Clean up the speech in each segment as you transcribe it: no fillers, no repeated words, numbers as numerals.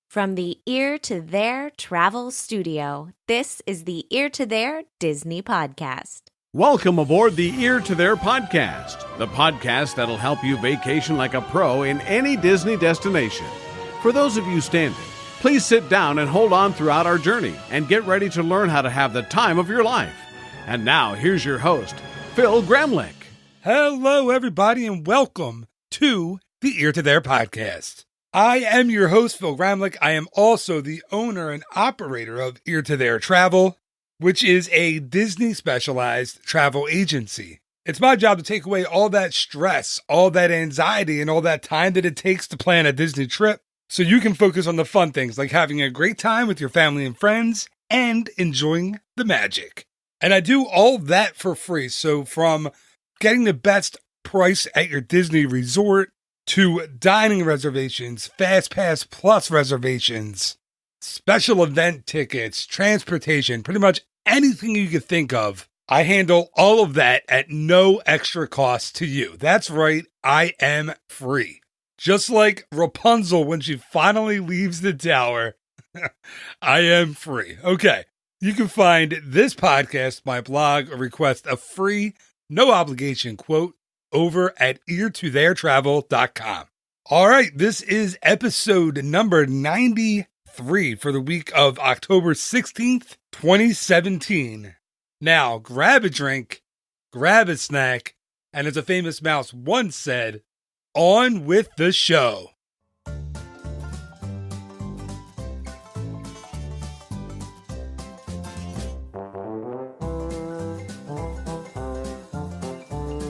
From the Ear to There Travel Studio, this is the Ear to There Disney Podcast. Welcome aboard the Ear to There Podcast, the podcast that'll help you vacation like a pro in any Disney destination. For those of you standing, please sit down and hold on throughout our journey and get ready to learn how to have the time of your life. And now, here's your host, Phil Gramlich. Hello, everybody, and welcome to the Ear to There Podcast. I am your host, Phil Gramlich. I am also the owner and operator of Ear to There Travel, which is a Disney-specialized travel agency. It's my job to take away all that stress, all that anxiety, and all that time that it takes to plan a Disney trip so you can focus on the fun things like having a great time with your family and friends and enjoying the magic. And I do all that for free. So from getting the best price at your Disney resort to dining reservations, Fast Pass Plus reservations, special event tickets, transportation, pretty much anything you could think of. I handle all of that at no extra cost to you. That's right, I am free. Just like Rapunzel when she finally leaves the tower, I am free. Okay, you can find this podcast, my blog, or request a free, no obligation quote over at eartotheretravel.com. All right, this is episode number 93 for the week of October 16th, 2017. Now, grab a drink, grab a snack, and as a famous mouse once said, on with the show.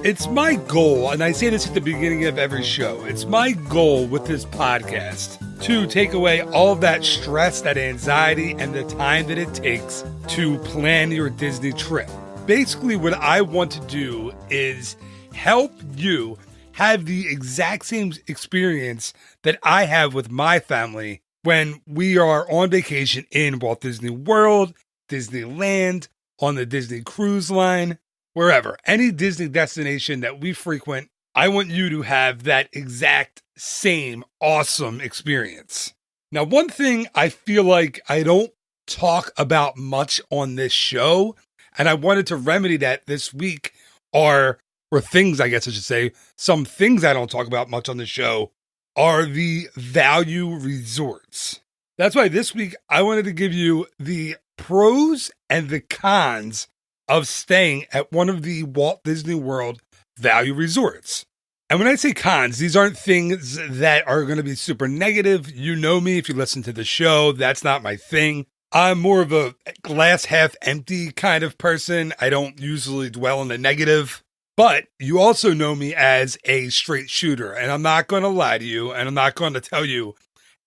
It's my goal, and I say this at the beginning of every show, it's my goal with this podcast to take away all of that stress, that anxiety, and the time that it takes to plan your Disney trip. Basically, what I want to do is help you have the exact same experience that I have with my family when we are on vacation in Walt Disney World, Disneyland, on the Disney Cruise Line, wherever, any Disney destination that we frequent, I want you to have that exact same awesome experience. Now, one thing I feel like I don't talk about much on this show, and I wanted to remedy that this week, or things, I guess I should say, some things I don't talk about much on the show, are the value resorts. That's why this week I wanted to give you the pros and the cons of staying at one of the Walt Disney World value resorts. And when I say cons, these aren't things that are going to be super negative. You know me, if you listen to the show, that's not my thing. I'm more of a glass half empty kind of person. I don't usually dwell on the negative. But you also know me as a straight shooter, and I'm not going to lie to you, and I'm not going to tell you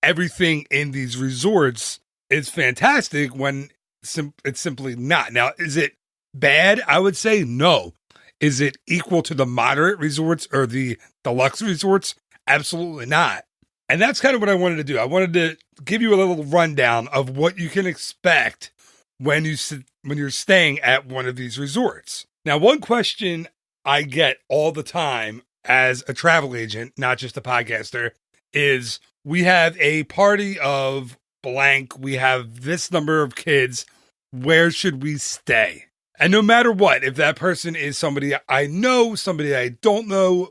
everything in these resorts is fantastic when it's simply not. Now, is it bad? I would say no. Is it equal to the moderate resorts or the deluxe resorts? Absolutely not. And that's kind of what I wanted to do. I wanted to give you a little rundown of what you can expect when you're staying at one of these resorts. Now, one question I get all the time as a travel agent, not just a podcaster, is we have a party of blank. We have this number of kids. Where should we stay? And no matter what, if that person is somebody I know, somebody I don't know,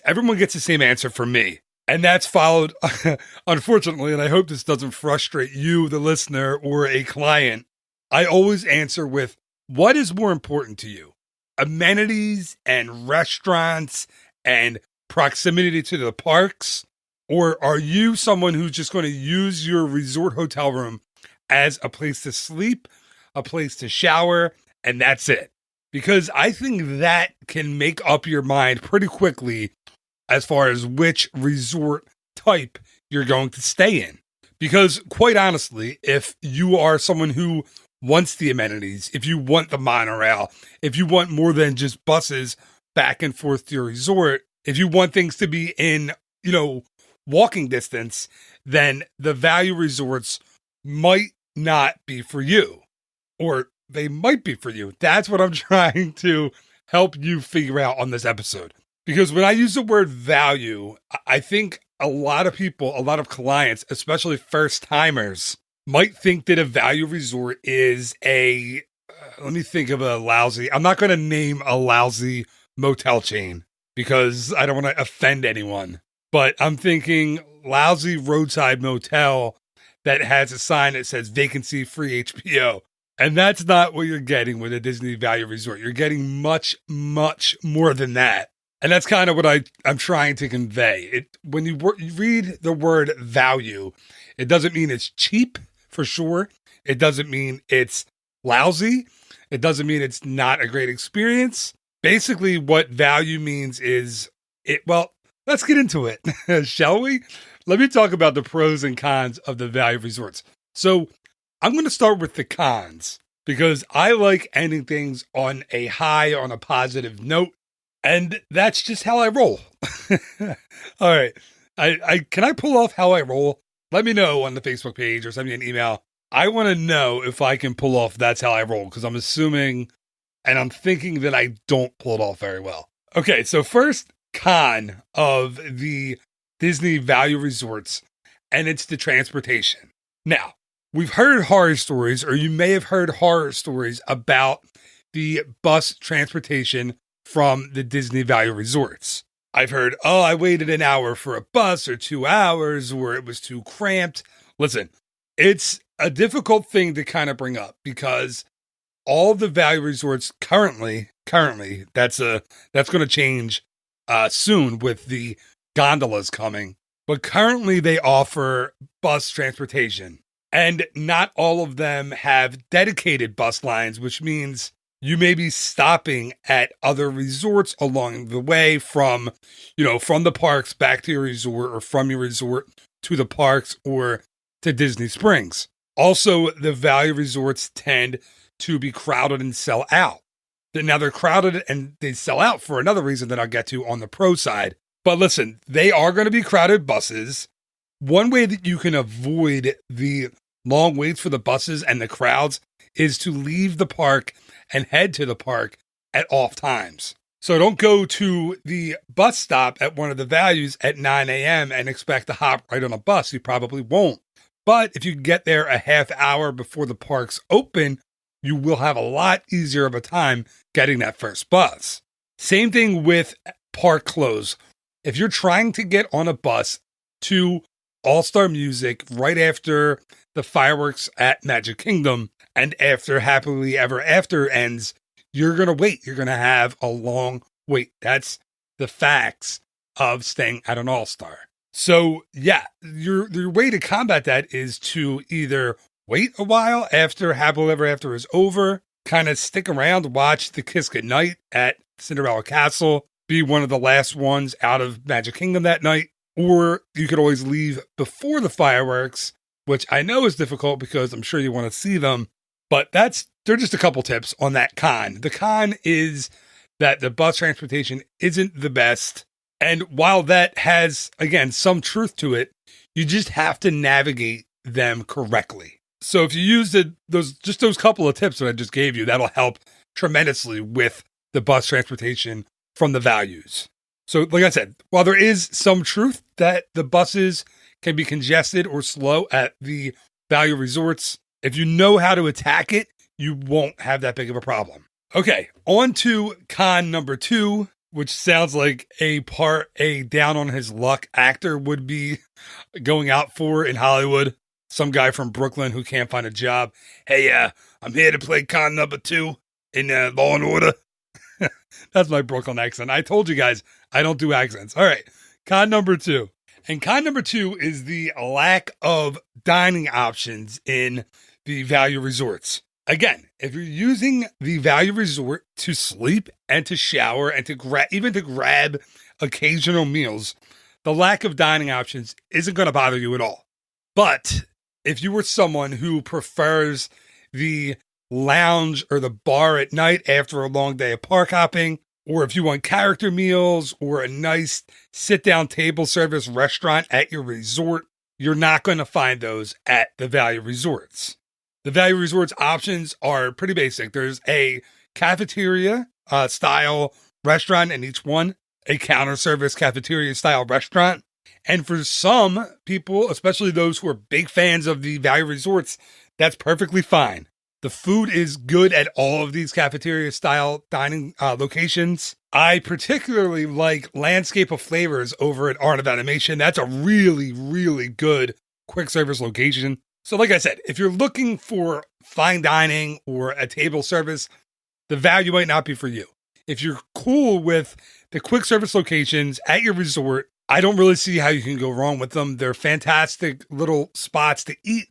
everyone gets the same answer from me. And that's followed, unfortunately, and I hope this doesn't frustrate you, the listener, or a client. I always answer with, what is more important to you? Amenities and restaurants and proximity to the parks? Or are you someone who's just going to use your resort hotel room as a place to sleep, a place to shower, and that's it? Because I think that can make up your mind pretty quickly as far as which resort type you're going to stay in. Because quite honestly, if you are someone who wants the amenities, if you want the monorail, if you want more than just buses back and forth to your resort, if you want things to be in, walking distance, then the value resorts might not be for you. Or they might be for you. That's what I'm trying to help you figure out on this episode. Because when I use the word value, I think a lot of people, a lot of clients, especially first timers, might think that a value resort is let me think of I'm not going to name a lousy motel chain because I don't want to offend anyone, but I'm thinking lousy roadside motel that has a sign that says vacancy free HBO. And that's not what you're getting with a Disney Value Resort. You're getting much, much more than that. And that's kind of what I'm trying to convey. When you read the word value, it doesn't mean it's cheap for sure. It doesn't mean it's lousy. It doesn't mean it's not a great experience. Basically, what value means is well, let's get into it, shall we? Let me talk about the pros and cons of the value resorts. So I'm going to start with the cons because I like ending things on a high, on a positive note. And that's just how I roll. All right. Can I pull off how I roll? Let me know on the Facebook page or send me an email. I want to know if I can pull off that's how I roll because I'm assuming and I'm thinking that I don't pull it off very well. Okay, so first con of the Disney Value Resorts, and it's the transportation. Now, we've heard horror stories, or you may have heard horror stories about the bus transportation from the Disney Value Resorts. I've heard, I waited an hour for a bus or 2 hours, or it was too cramped. Listen, it's a difficult thing to kind of bring up because all the value resorts currently, that's going to change soon with the gondolas coming. But currently they offer bus transportation, and not all of them have dedicated bus lines, which means you may be stopping at other resorts along the way from the parks back to your resort or from your resort to the parks or to Disney Springs. Also, the value resorts tend to be crowded and sell out. Now they're crowded and they sell out for another reason that I'll get to on the pro side. But listen, they are going to be crowded buses. One way that you can avoid the long waits for the buses and the crowds is to leave the park and head to the park at off times. So don't go to the bus stop at one of the values at 9 a.m. and expect to hop right on a bus. You probably won't. But if you get there a half hour before the parks open, you will have a lot easier of a time getting that first bus. Same thing with park close. If you're trying to get on a bus to All-Star Music right after the fireworks at Magic Kingdom and after Happily Ever After ends, you're going to wait. You're going to have a long wait. That's the facts of staying at an All-Star. So yeah, your way to combat that is to either wait a while after Happily Ever After is over, kind of stick around, watch the Kiss Goodnight at Cinderella Castle, be one of the last ones out of Magic Kingdom that night, or you could always leave before the fireworks, which I know is difficult because I'm sure you want to see them, but they're just a couple tips on that con. The con is that the bus transportation isn't the best. And while that has, again, some truth to it, you just have to navigate them correctly. So if you use those couple of tips that I just gave you, that'll help tremendously with the bus transportation from the values. So like I said, while there is some truth that the buses can be congested or slow at the value resorts, if you know how to attack it, you won't have that big of a problem. Okay, on to con number 2, which sounds like a down on his luck actor would be going out for in Hollywood. Some guy from Brooklyn who can't find a job. Hey, I'm here to play con number 2 in Law and Order. That's my Brooklyn accent. I told you guys, I don't do accents. All right, con number 2. And con number 2 is the lack of dining options in the value resorts. Again, if you're using the value resort to sleep and to shower and to grab occasional meals, the lack of dining options isn't going to bother you at all. But if you were someone who prefers the lounge or the bar at night after a long day of park hopping, or if you want character meals or a nice sit-down table service restaurant at your resort, you're not going to find those at the value resorts. The value resorts options are pretty basic. There's a cafeteria style restaurant in each one, a counter service cafeteria style restaurant, And for some people, especially those who are big fans of the value resorts, that's perfectly fine. The food is good at all of these cafeteria style dining locations. I particularly like Landscape of Flavors over at Art of Animation. That's a really, really good quick service location. So like I said, if you're looking for fine dining or a table service, the value might not be for you. If you're cool with the quick service locations at your resort, I don't really see how you can go wrong with them. They're fantastic little spots to eat.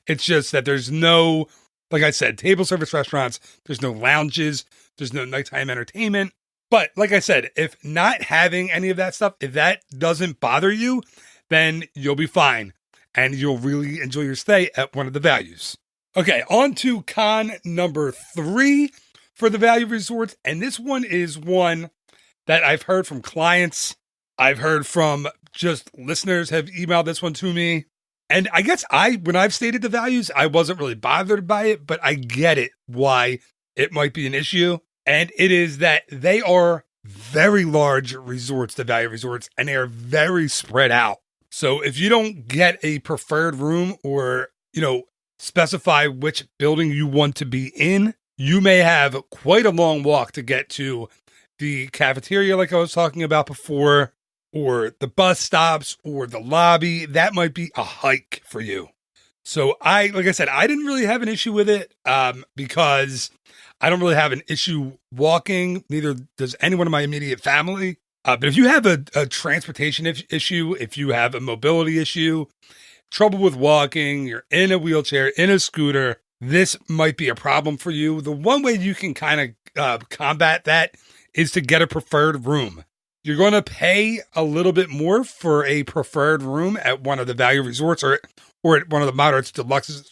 It's just that there's no, like I said, table service restaurants, there's no lounges, there's no nighttime entertainment. But like I said, if not having any of that stuff, if that doesn't bother you, then you'll be fine. And you'll really enjoy your stay at one of the values. Okay, on to con number 3 for the value resorts. And this one is one that I've heard from clients. I've heard from just listeners have emailed this one to me. And I guess when I've stated the values, I wasn't really bothered by it, but I get it why it might be an issue. And it is that they are very large resorts, the value resorts, and they are very spread out. So if you don't get a preferred room or, specify which building you want to be in, you may have quite a long walk to get to the cafeteria like I was talking about before, or the bus stops or the lobby. That might be a hike for you. So like I said, I didn't really have an issue with it because I don't really have an issue walking. Neither does anyone in my immediate family. But if you have a transportation issue, if you have a mobility issue, trouble with walking, you're in a wheelchair, in a scooter, this might be a problem for you. The one way you can kind of combat that is to get a preferred room. You're going to pay a little bit more for a preferred room at one of the value resorts or at one of the moderates deluxes,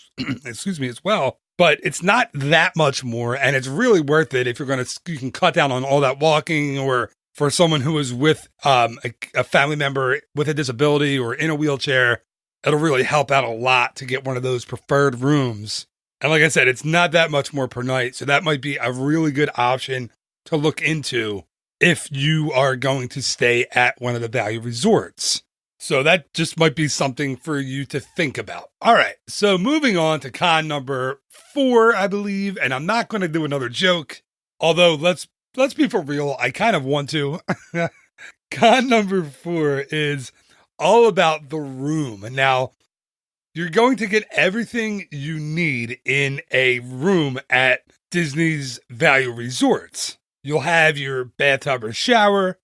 as well. But it's not that much more, and it's really worth it if you can cut down on all that walking, or for someone who is with a family member with a disability or in a wheelchair, it'll really help out a lot to get one of those preferred rooms. And like I said, it's not that much more per night, so that might be a really good option to look into if you are going to stay at one of the value resorts. So that just might be something for you to think about. All right, so moving on to con number 4, I believe, and I'm not going to do another joke, although let's be for real, I kind of want to. Con number 4 is all about the room. Now, you're going to get everything you need in a room at Disney's value resorts. You'll have your bathtub or shower,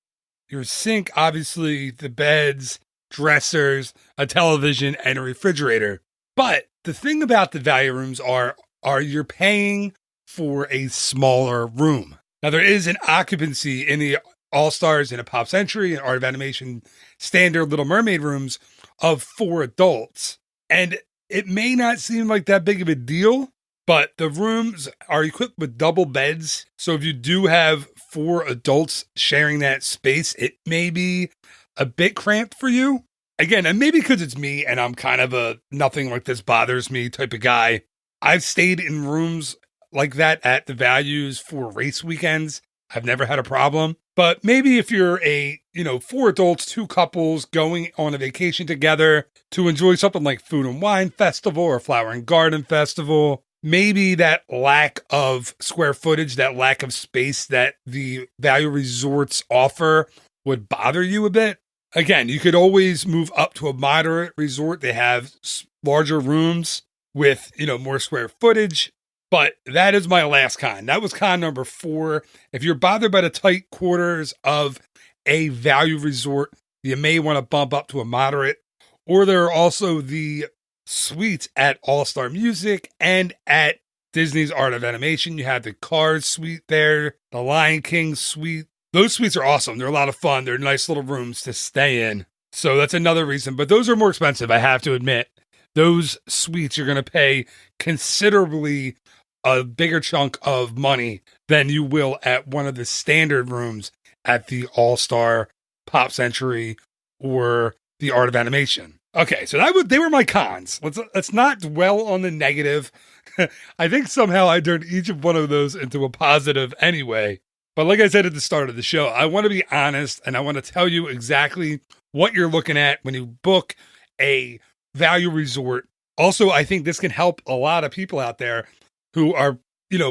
your sink, obviously, the beds, dressers, a television, and a refrigerator. But the thing about the value rooms are you're paying for a smaller room. Now, there is an occupancy in the All-Stars and a Pop Century and Art of Animation standard Little Mermaid rooms of 4 adults. And it may not seem like that big of a deal, but the rooms are equipped with double beds. So if you do have 4 adults sharing that space, it may be a bit cramped for you. Again, and maybe because it's me and I'm kind of a nothing like this bothers me type of guy. I've stayed in rooms like that at the values for race weekends. I've never had a problem. But maybe if you're 4 adults, 2 couples going on a vacation together to enjoy something like Food and Wine Festival or Flower and Garden Festival, maybe that lack of square footage, that lack of space that the value resorts offer would bother you a bit. Again, you could always move up to a moderate resort. They have larger rooms with, more square footage. But that is my last con. That was con number 4. If you're bothered by the tight quarters of a value resort, you may want to bump up to a moderate. Or there are also the suites at All-Star Music and at Disney's Art of Animation. You have the Cars suite there, the Lion King suite. Those suites are awesome. They're a lot of fun. They're nice little rooms to stay in. So that's another reason. But those are more expensive, I have to admit. Those suites, you're going to pay considerably a bigger chunk of money than you will at one of the standard rooms at the All-Star, Pop Century, or the Art of Animation. Okay, so they were my cons. Let's not dwell on the negative. I think somehow I turned each of one of those into a positive anyway. But like I said at the start of the show, I want to be honest and I want to tell you exactly what you're looking at when you book a value resort. Also, I think this can help a lot of people out there who are,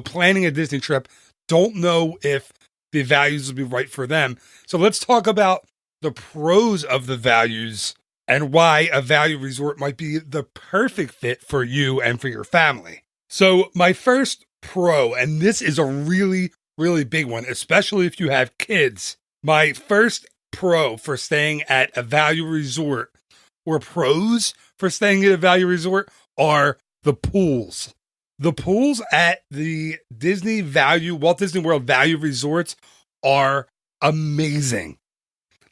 planning a Disney trip, don't know if the values will be right for them. So let's talk about the pros of the values and why a value resort might be the perfect fit for you and for your family. So my first pro, and this is a really, really big one, especially if you have kids. My first pro for staying at a value resort, or pros for staying at a value resort, are the pools. The pools at the Walt Disney World value resorts are amazing.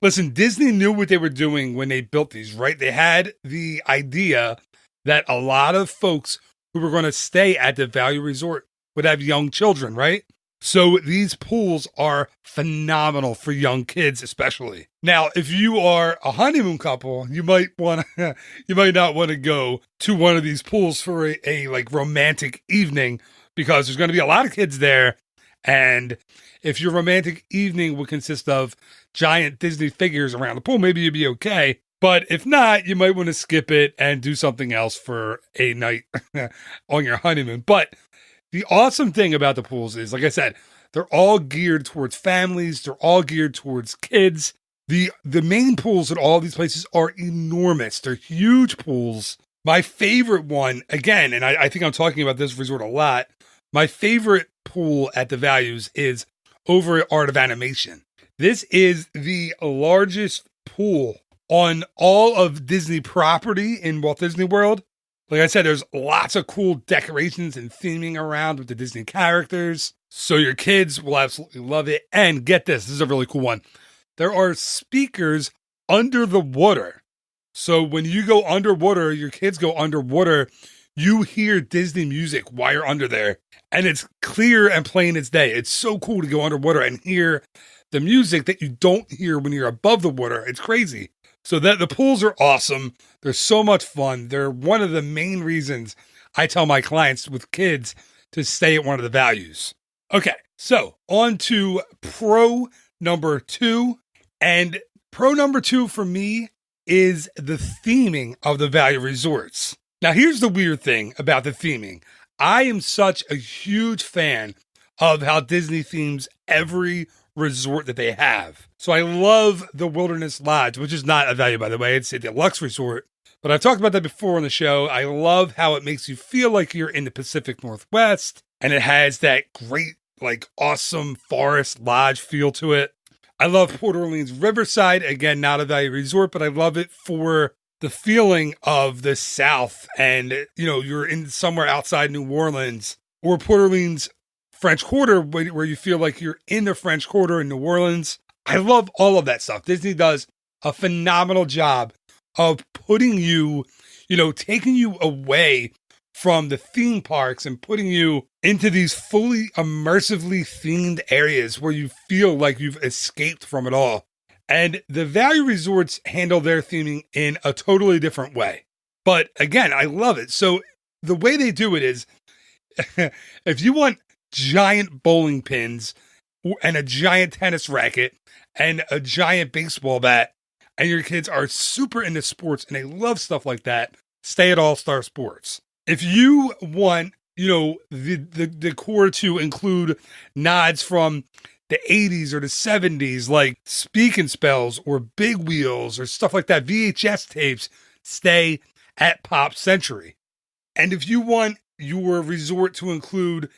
Listen, Disney knew what they were doing when they built these, right? They had the idea that a lot of folks who were going to stay at the value resort would have young children, right? So these pools are phenomenal for young kids, especially. Now, if you are a honeymoon couple, you might not want to go to one of these pools for a romantic evening, because there's going to be a lot of kids there. And if your romantic evening would consist of giant Disney figures around the pool, maybe you'd be okay. But if not, you might want to skip it and do something else for a night on your honeymoon. But the awesome thing about the pools is, like I said, they're all geared towards families. They're all geared towards kids. The main pools at all these places are enormous. They're huge pools. My favorite one, again, and I think I'm talking about this resort a lot, my favorite pool at the values is over at Art of Animation. This is the largest pool on all of Disney property in Walt Disney World. Like I said, there's lots of cool decorations and theming around with the Disney characters. So your kids will absolutely love it. And get this is a really cool one. There are speakers under the water. So when you go underwater, your kids go underwater, you hear Disney music while you're under there. And it's clear and plain as day. It's so cool to go underwater and hear the music that you don't hear when you're above the water. It's crazy. So that the pools are awesome. They're so much fun. They're one of the main reasons I tell my clients with kids to stay at one of the values. Okay, so on to pro number 2. And pro number 2 for me is the theming of the value resorts. Now, here's the weird thing about the theming. I am such a huge fan of how Disney themes every resort that they have. So I love the Wilderness Lodge, which is not a value, by the way. It's a deluxe resort. But I've talked about that before on the show. I love how it makes you feel like you're in the Pacific Northwest. And it has that great, awesome forest lodge feel to it. I love Port Orleans Riverside. Again, not a value resort, but I love it for the feeling of the South. And, you're in somewhere outside New Orleans, or Port Orleans French Quarter, where you feel like you're in the French Quarter in New Orleans. I love all of that stuff. Disney does a phenomenal job of putting you, taking you away from the theme parks and putting you into these fully immersively themed areas where you feel like you've escaped from it all. And the value resorts handle their theming in a totally different way. But again, I love it. So the way they do it is, if you want giant bowling pins and a giant tennis racket and a giant baseball bat, and your kids are super into sports and they love stuff like that, stay at All Star Sports. If you want, the decor to include nods from the 80s or the 70s, like Speak and Spells or Big Wheels or stuff like that, VHS tapes, stay at Pop Century. And if you want your resort to include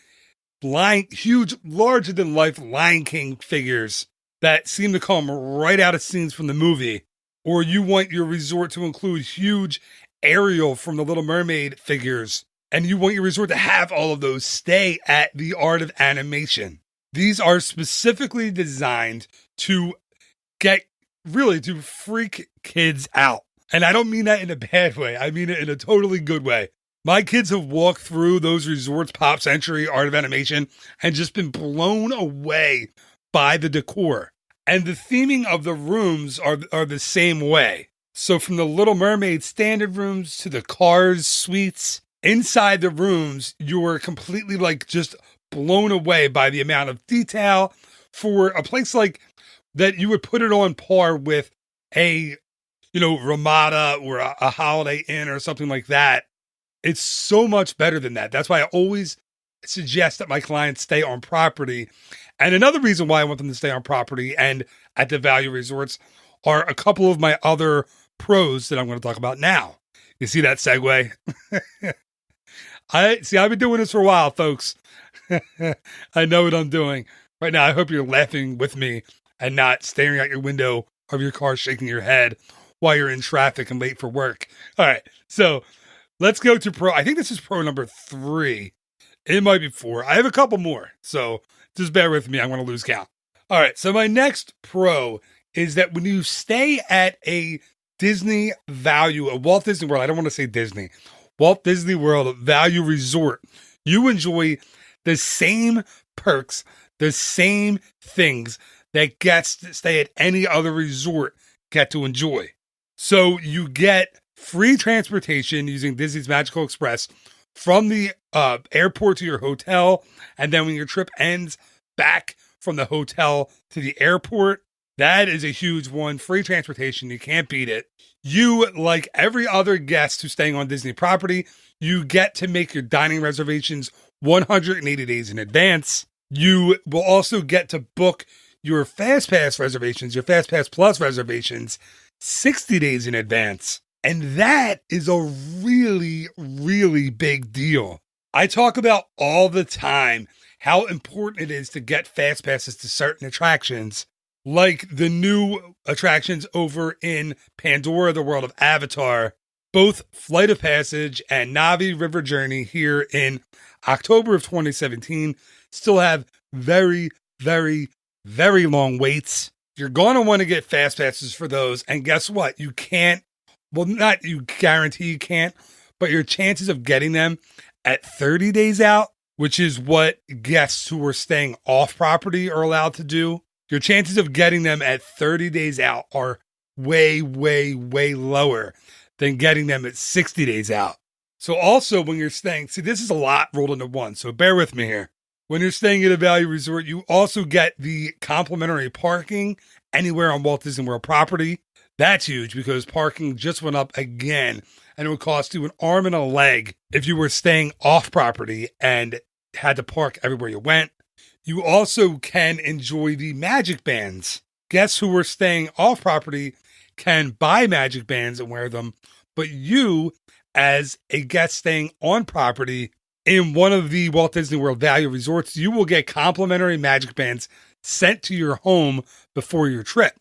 huge, larger-than-life Lion King figures that seem to come right out of scenes from the movie, or you want your resort to include huge Ariel from The Little Mermaid figures, and you want your resort to have all of those, stay at the Art of Animation. These are specifically designed to to freak kids out. And I don't mean that in a bad way. I mean it in a totally good way. My kids have walked through those resorts, Pop Century, Art of Animation, and just been blown away by the decor. And the theming of the rooms are the same way. So from the Little Mermaid standard rooms to the Cars suites, inside the rooms, you're completely just blown away by the amount of detail for a place like that. You would put it on par with a Ramada or a Holiday Inn or something like that. It's so much better than that. That's why I always suggest that my clients stay on property. And another reason why I want them to stay on property and at the value resorts are a couple of my other pros that I'm going to talk about now. You see that segue? I've been doing this for a while, folks. I know what I'm doing. Right now, I hope you're laughing with me and not staring out your window of your car, shaking your head while you're in traffic and late for work. All right, so let's go to pro. I think this is pro number 3. It might be 4. I have a couple more, so just bear with me. I'm going to lose count. All right, so my next pro is that when you stay at a Disney value, a Walt Disney World, I don't want to say Disney, Walt Disney World value resort, you enjoy the same perks, the same things that guests that stay at any other resort get to enjoy. So you get free transportation using Disney's Magical Express from the airport to your hotel, and then when your trip ends, back from the hotel to the airport. That is a huge one. Free transportation. You can't beat it. You, like every other guest who's staying on Disney property, you get to make your dining reservations 180 days in advance. You will also get to book your FastPass reservations, your FastPass Plus reservations, 60 days in advance. And that is a really, really big deal. I talk about all the time how important it is to get fast passes to certain attractions, like the new attractions over in Pandora, the world of Avatar. Both Flight of Passage and Navi River Journey here in October of 2017 still have very, very, very long waits. You're going to want to get fast passes for those. And guess what? You can't, well, not you guarantee you can't, but your chances of getting them at 30 days out, which is what guests who are staying off property are allowed to do, your chances of getting them at 30 days out are way, way, way lower than getting them at 60 days out. So also when you're staying, see, this is a lot rolled into one, so bear with me here. When you're staying at a value resort, you also get the complimentary parking anywhere on Walt Disney World property. That's huge because parking just went up again, and it would cost you an arm and a leg if you were staying off property and had to park everywhere you went. You also can enjoy the magic bands. Guests who were staying off property can buy magic bands and wear them, but you, as a guest staying on property in one of the Walt Disney World value resorts, you will get complimentary magic bands sent to your home before your trip.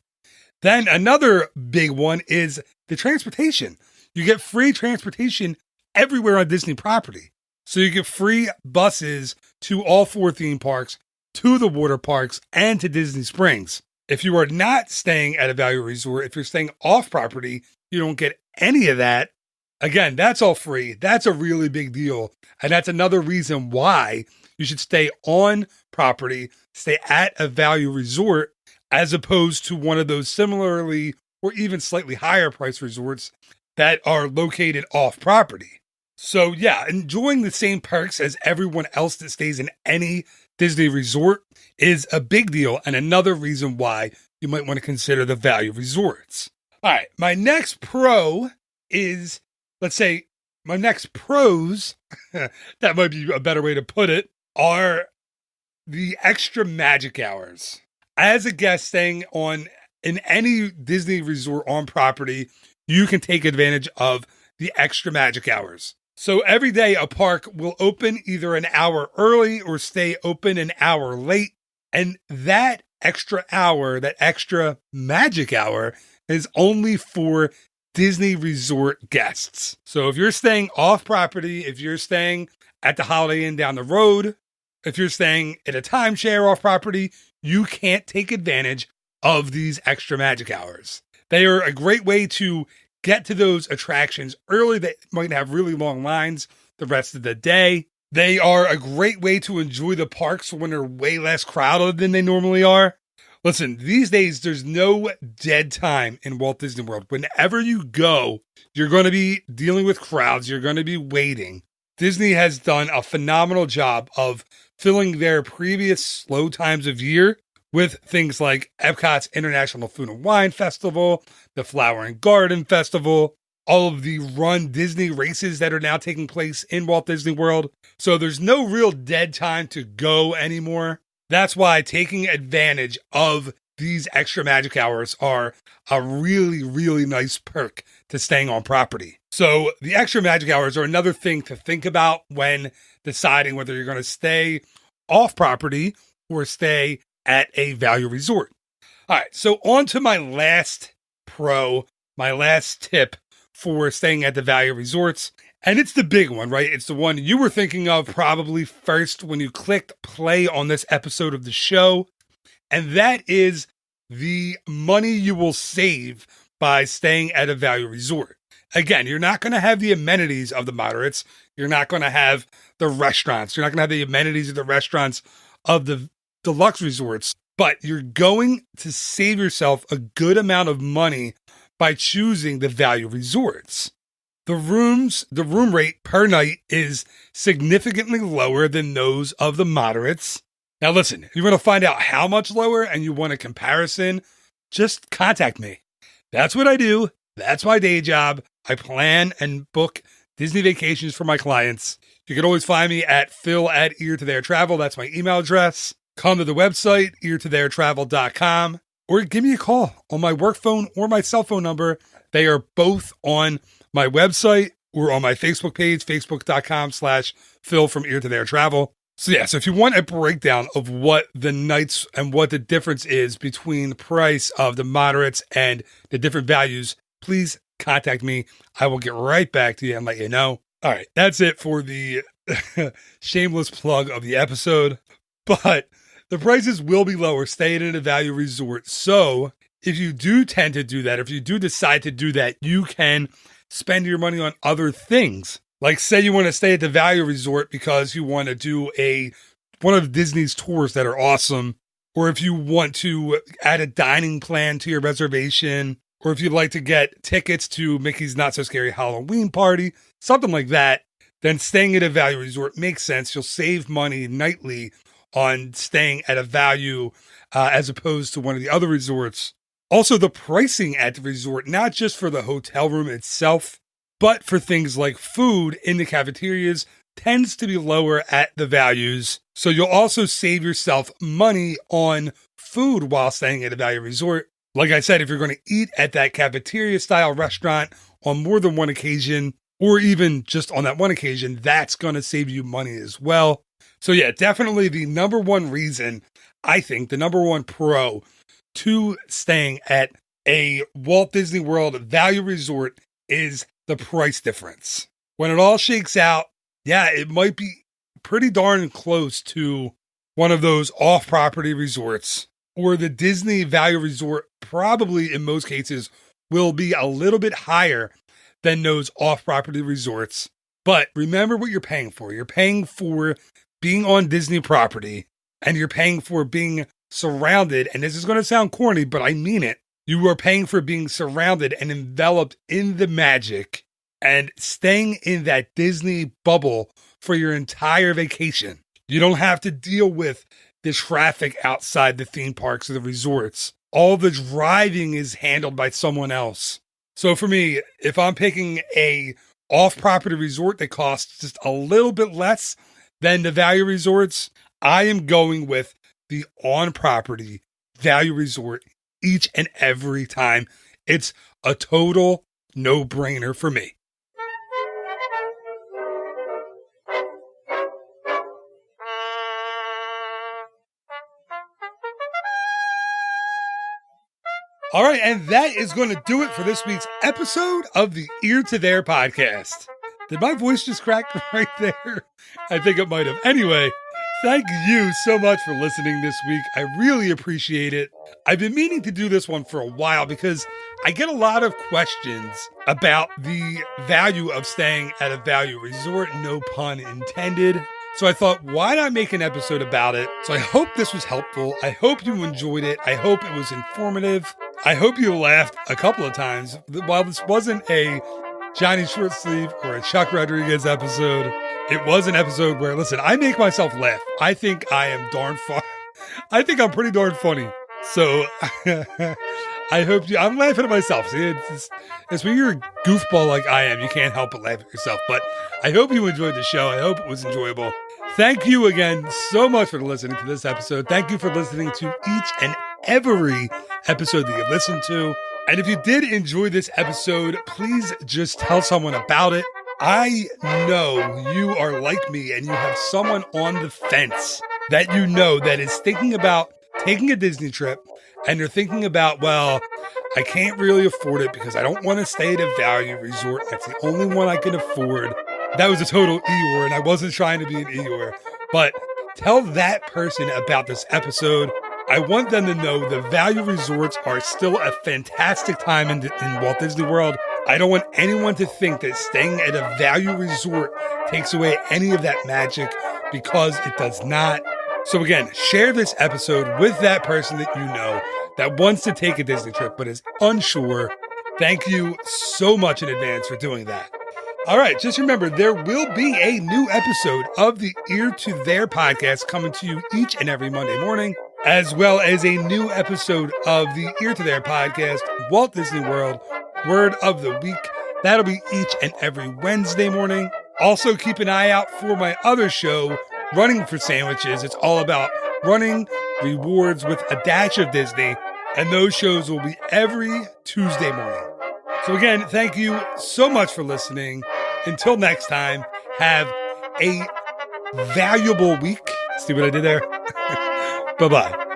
Then another big one is the transportation. You get free transportation everywhere on Disney property. So you get free buses to all 4 theme parks, to the water parks, and to Disney Springs. If you are not staying at a value resort, if you're staying off property, you don't get any of that. Again, that's all free. That's a really big deal. And that's another reason why you should stay on property, stay at a value resort, as opposed to one of those similarly or even slightly higher price resorts that are located off property. So yeah, enjoying the same perks as everyone else that stays in any Disney resort is a big deal and another reason why you might want to consider the value resorts. All right, my next pro is, let's say, my next pros, that might be a better way to put it, are the extra magic hours. As a guest staying in any Disney resort on property, you can take advantage of the extra magic hours. So every day a park will open either an hour early or stay open an hour late. And that extra hour, that extra magic hour, is only for Disney resort guests. So if you're staying off property, if you're staying at the Holiday Inn down the road, if you're staying at a timeshare off property, you can't take advantage of these extra magic hours. They are a great way to get to those attractions early that might have really long lines the rest of the day. They are a great way to enjoy the parks when they're way less crowded than they normally are. Listen, these days, there's no dead time in Walt Disney World. Whenever you go, you're going to be dealing with crowds. You're going to be waiting. Disney has done a phenomenal job of filling their previous slow times of year with things like Epcot's International Food and Wine Festival, the Flower and Garden Festival, all of the Run Disney races that are now taking place in Walt Disney World. So there's no real dead time to go anymore. That's why taking advantage of these extra magic hours are a really, really nice perk to staying on property. So the extra magic hours are another thing to think about when deciding whether you're going to stay off property or stay at a value resort. All right, so on to my last tip for staying at the value resorts. And it's the big one, right? It's the one you were thinking of probably first when you clicked play on this episode of the show. And that is the money you will save by staying at a value resort. Again, you're not going to have the amenities of the moderates. You're not going to have the restaurants. You're not going to have the amenities of the restaurants of the deluxe resorts. But you're going to save yourself a good amount of money by choosing the value resorts. The room rate per night is significantly lower than those of the moderates. Now listen, if you want to find out how much lower and you want a comparison, just contact me. That's what I do. That's my day job. I plan and book Disney vacations for my clients. You can always find me at phil@eartotheretravel. That's my email address. Come to the website, eartotheretravel.com, or give me a call on my work phone or my cell phone number. They are both on my website or on my Facebook page, facebook.com/Phil from Ear to Their Travel. So if you want a breakdown of what the nights and what the difference is between the price of the moderates and the different values, please contact me. I will get right back to you and let you know. All right, that's it for the shameless plug of the episode. But the prices will be lower staying at a value resort. So if you do tend to do that, if you do decide to do that, you can spend your money on other things. Like say you want to stay at the value resort because you want to do one of Disney's tours that are awesome. Or if you want to add a dining plan to your reservation, or if you'd like to get tickets to Mickey's Not So Scary Halloween Party, something like that, then staying at a value resort makes sense. You'll save money nightly on staying at a value as opposed to one of the other resorts. Also, the pricing at the resort, not just for the hotel room itself, but for things like food in the cafeterias, tends to be lower at the values. So you'll also save yourself money on food while staying at a value resort. Like I said, if you're going to eat at that cafeteria style restaurant on more than one occasion, or even just on that one occasion, that's going to save you money as well. So definitely the number one reason, I think, the number one pro to staying at a Walt Disney World value resort is the price difference. When it all shakes out, it might be pretty darn close to one of those off-property resorts, or the Disney value resort probably in most cases will be a little bit higher than those off-property resorts. But remember what you're paying for. You're paying for being on Disney property, and you're paying for being surrounded, and this is going to sound corny, but I mean it. You are paying for being surrounded and enveloped in the magic and staying in that Disney bubble for your entire vacation. You don't have to deal with the traffic outside the theme parks or the resorts. All the driving is handled by someone else. So for me, if I'm picking a off-property resort that costs just a little bit less than the value resorts, I am going with the on-property value resort each and every time. It's a total no-brainer for me. All right, and that is going to do it for this week's episode of the Ear to There podcast. Did my voice just crack right there? I think it might have. Anyway, thank you so much for listening this week. I really appreciate it. I've been meaning to do this one for a while because I get a lot of questions about the value of staying at a value resort, no pun intended. So I thought, why not make an episode about it? So I hope this was helpful. I hope you enjoyed it. I hope it was informative. I hope you laughed a couple of times. While this wasn't a Johnny Shortsleeve or a Chuck Rodriguez episode, it was an episode where, listen, I make myself laugh. I think I am darn far. I think I'm pretty darn funny. So I hope I'm laughing at myself. See, it's when you're a goofball like I am, you can't help but laugh at yourself. But I hope you enjoyed the show. I hope it was enjoyable. Thank you again so much for listening to this episode. Thank you for listening to each and every episode that you listen to. And if you did enjoy this episode, please just tell someone about it. I know you are like me and you have someone on the fence that you know that is thinking about taking a Disney trip, and you're thinking about, well, I can't really afford it because I don't want to stay at a value resort. That's the only one I can afford. That was a total Eeyore, and I wasn't trying to be an Eeyore. But tell that person about this episode. I want them to know the value resorts are still a fantastic time in Walt Disney World. I don't want anyone to think that staying at a value resort takes away any of that magic, because it does not. So again, share this episode with that person that you know that wants to take a Disney trip but is unsure. Thank you so much in advance for doing that. All right, just remember, there will be a new episode of the Ear to There podcast coming to you each and every Monday morning, as well as a new episode of the Ear to There podcast, Walt Disney World Word of the Week. That'll be each and every Wednesday morning. Also, keep an eye out for my other show, Running for Sandwiches. It's all about running rewards with a dash of Disney, and those shows will be every Tuesday morning. So again, thank you so much for listening. Until next time, have a valuable week. See what I did there? Bye-bye.